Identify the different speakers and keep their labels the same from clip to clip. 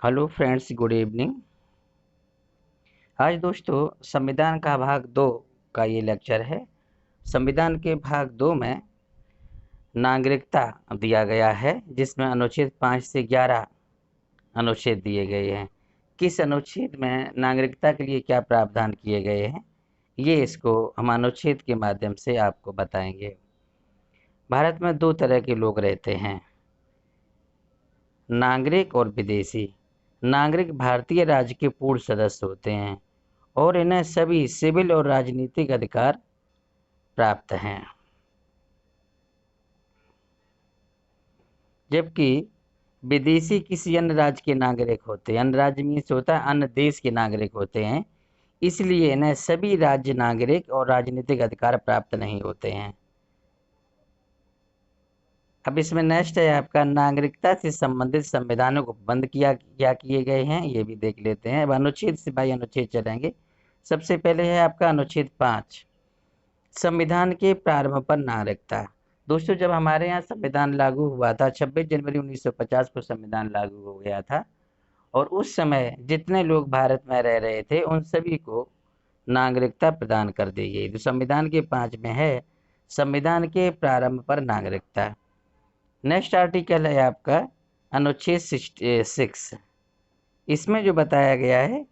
Speaker 1: Hello friends, good evening. आज दोस्तों संविधान का भाग 2 का ये लेक्चर है। संविधान के भाग 2 में नागरिकता दिया गया है, जिसमें अनुच्छेद 5 से 11 अनुच्छेद दिए गए हैं। किस अनुच्छेद में नागरिकता के लिए क्या प्रावधान किए गए हैं, ये इसको हम अनुच्छेद के माध्यम से आपको बताएंगे। भारत में दो तरह के लोग रहते हैं, नागरिक और विदेशी। नागरिक भारतीय राज्य के पूर्ण सदस्य होते हैं और इन्हें सभी सिविल और राजनीतिक अधिकार प्राप्त हैं, जबकि विदेशी किसी अन्य राज्य के नागरिक होते हैं। अन्य राज्य मीन्स होता है अन्य देश के नागरिक होते हैं, इसलिए इन्हें सभी राज्य नागरिक और राजनीतिक अधिकार प्राप्त नहीं होते हैं। अब इसमें नेक्स्ट है आपका, नागरिकता से संबंधित संविधानों को बंद क्या किए गए हैं, ये भी देख लेते हैं। अब अनुच्छेद से भाई अनुच्छेद चलेंगे। सबसे पहले है आपका अनुच्छेद 5, संविधान के प्रारंभ पर नागरिकता। दोस्तों, जब हमारे यहाँ संविधान लागू हुआ था 26 जनवरी 1950 को संविधान लागू हो गया था, और उस समय जितने लोग भारत में रह रहे थे उन सभी को नागरिकता प्रदान कर दी गई। तो संविधान के 5 में है संविधान के प्रारंभ पर नागरिकता। नेक्स्ट आर्टिकल है आपका अनुच्छेद 6। इसमें जो बताया गया है,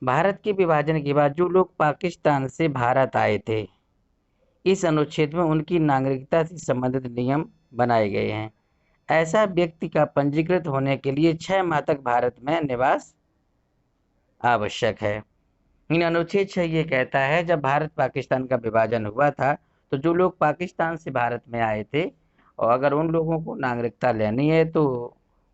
Speaker 1: भारत के विभाजन के बाद जो लोग पाकिस्तान से भारत आए थे, इस अनुच्छेद में उनकी नागरिकता से संबंधित नियम बनाए गए हैं। ऐसा व्यक्ति का पंजीकृत होने के लिए 6 माह तक भारत में निवास आवश्यक है। इन अनुच्छेद 6 ये कहता है, जब भारत पाकिस्तान का विभाजन हुआ था तो जो लोग पाकिस्तान से भारत में आए थे, और अगर उन लोगों को नागरिकता लेनी है तो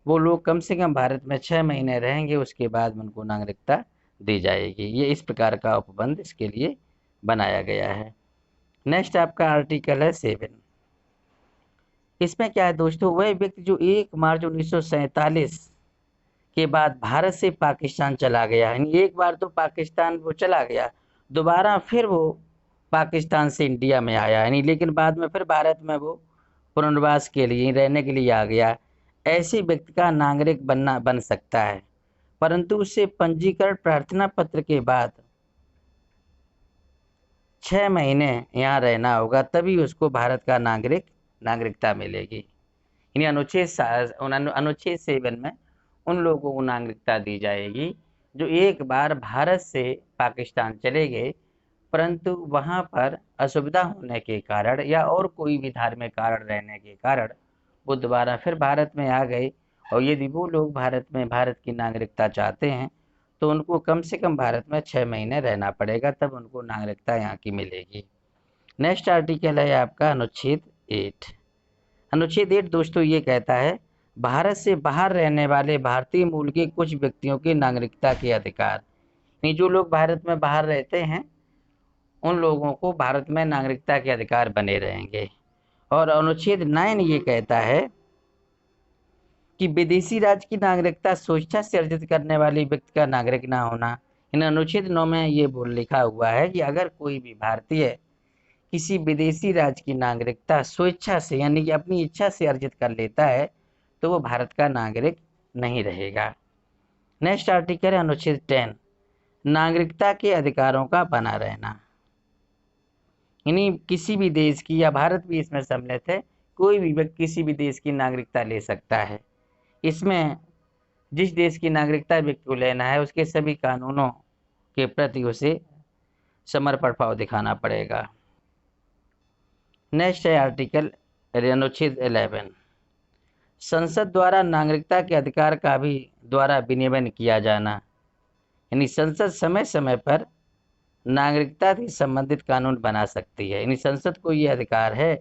Speaker 1: वो लोग कम से कम भारत में 6 महीने रहेंगे, उसके बाद उनको नागरिकता दी जाएगी। ये इस प्रकार का उपबंध इसके लिए बनाया गया है। नेक्स्ट आपका आर्टिकल है 7। इसमें क्या है दोस्तों, वह व्यक्ति जो 1 मार्च 1947 के बाद भारत से पाकिस्तान चला गया, यानी एक बार तो पाकिस्तान वो चला गया, दोबारा फिर वो पाकिस्तान से इंडिया में आया, यानी लेकिन बाद में फिर भारत में वो पुनर्वास के लिए रहने के लिए आ गया, ऐसे व्यक्ति का नागरिक बन सकता है, परंतु उसे पंजीकरण प्रार्थना पत्र के बाद 6 महीने यहाँ रहना होगा, तभी उसको भारत का नागरिकता मिलेगी। यानी अनुच्छेद 7 में उन लोगों को नागरिकता दी जाएगी जो एक बार भारत से पाकिस्तान चले गए, परंतु वहाँ पर असुविधा होने के कारण या और कोई भी धार्मिक कारण रहने के कारण वो दोबारा फिर भारत में आ गए। और यदि वो लोग भारत की नागरिकता चाहते हैं तो उनको कम से कम भारत में 6 महीने रहना पड़ेगा, तब उनको नागरिकता यहाँ की मिलेगी। नेक्स्ट आर्टिकल है आपका अनुच्छेद 8। अनुच्छेद 8 दोस्तों ये कहता है, भारत से बाहर रहने वाले भारतीय मूल के कुछ व्यक्तियों की नागरिकता के अधिकार। यानी जो लोग भारत में बाहर रहते हैं उन लोगों को भारत में नागरिकता के अधिकार बने रहेंगे। और अनुच्छेद 9 ये कहता है कि विदेशी राज्य की नागरिकता स्वेच्छा से अर्जित करने वाले व्यक्ति का नागरिक ना होना। इन अनुच्छेद 9 में ये बोल लिखा हुआ है कि अगर कोई भी भारतीय किसी विदेशी राज्य की नागरिकता स्वेच्छा से यानी कि अपनी इच्छा से अर्जित कर लेता है तो वो भारत का नागरिक नहीं रहेगा। नेक्स्ट आर्टिकल है अनुच्छेद 10, नागरिकता के अधिकारों का बना रहना। यानी किसी भी देश की, या भारत भी इसमें सम्मिलित है, कोई भी व्यक्ति किसी भी देश की नागरिकता ले सकता है। इसमें जिस देश की नागरिकता व्यक्ति को लेना है उसके सभी कानूनों के प्रति उसे समर्पण भाव दिखाना पड़ेगा। नेक्स्ट है आर्टिकल अनुच्छेद 11, संसद द्वारा नागरिकता के अधिकार का भी द्वारा विनियमन किया जाना। यानी संसद समय समय पर नागरिकता से संबंधित कानून बना सकती है। यानी संसद को ये अधिकार है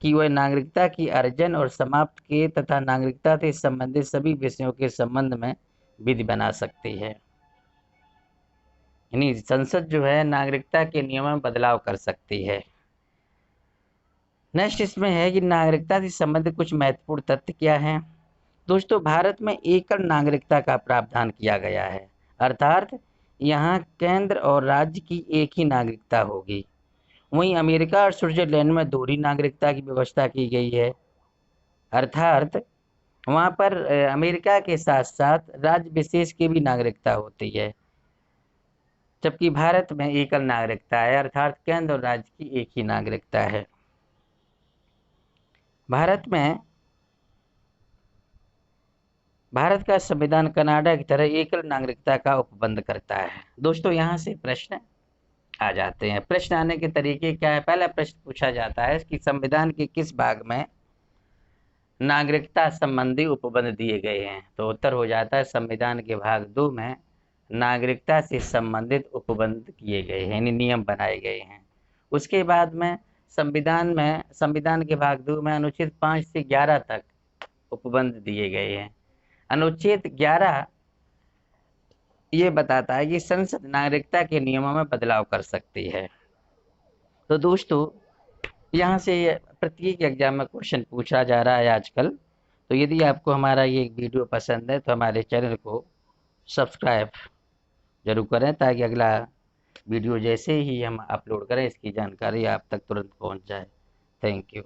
Speaker 1: कि वह नागरिकता की अर्जन और समाप्त के तथा नागरिकता से संबंधित सभी विषयों के संबंध में विधि बना सकती है। यानी संसद जो है नागरिकता के नियमों में बदलाव कर सकती है। नेक्स्ट इसमें है कि नागरिकता से संबंधित कुछ महत्वपूर्ण तथ्य क्या हैं। दोस्तों, भारत में एकल नागरिकता का प्रावधान किया गया है, अर्थात यहाँ केंद्र और राज्य की एक ही नागरिकता होगी। वहीं अमेरिका और स्विट्जरलैंड में दोहरी नागरिकता की व्यवस्था की गई है, अर्थात वहाँ पर अमेरिका के साथ साथ राज्य विशेष की भी नागरिकता होती है, जबकि भारत में एकल नागरिकता है, अर्थात केंद्र और राज्य की एक ही नागरिकता है। भारत का संविधान कनाडा की तरह एकल नागरिकता का उपबंध करता है। दोस्तों, यहाँ से प्रश्न आ जाते हैं। प्रश्न आने के तरीके क्या है? पहला प्रश्न पूछा जाता है कि संविधान के किस भाग में नागरिकता संबंधी उपबंध दिए गए हैं? तो उत्तर हो जाता है संविधान के भाग 2 में नागरिकता से संबंधित उपबंध किए गए हैं, यानी नियम बनाए गए हैं। उसके बाद में संविधान के भाग 2 में अनुच्छेद 5 से 11 तक उपबंध दिए गए हैं। अनुच्छेद 11 ये बताता है कि संसद नागरिकता के नियमों में बदलाव कर सकती है। तो दोस्तों, यहाँ से प्रत्येक एग्जाम में क्वेश्चन पूछा जा रहा है आजकल। तो यदि आपको हमारा ये वीडियो पसंद है तो हमारे चैनल को सब्सक्राइब जरूर करें, ताकि अगला वीडियो जैसे ही हम अपलोड करें इसकी जानकारी आप तक तुरंत पहुँच जाए। Thank you.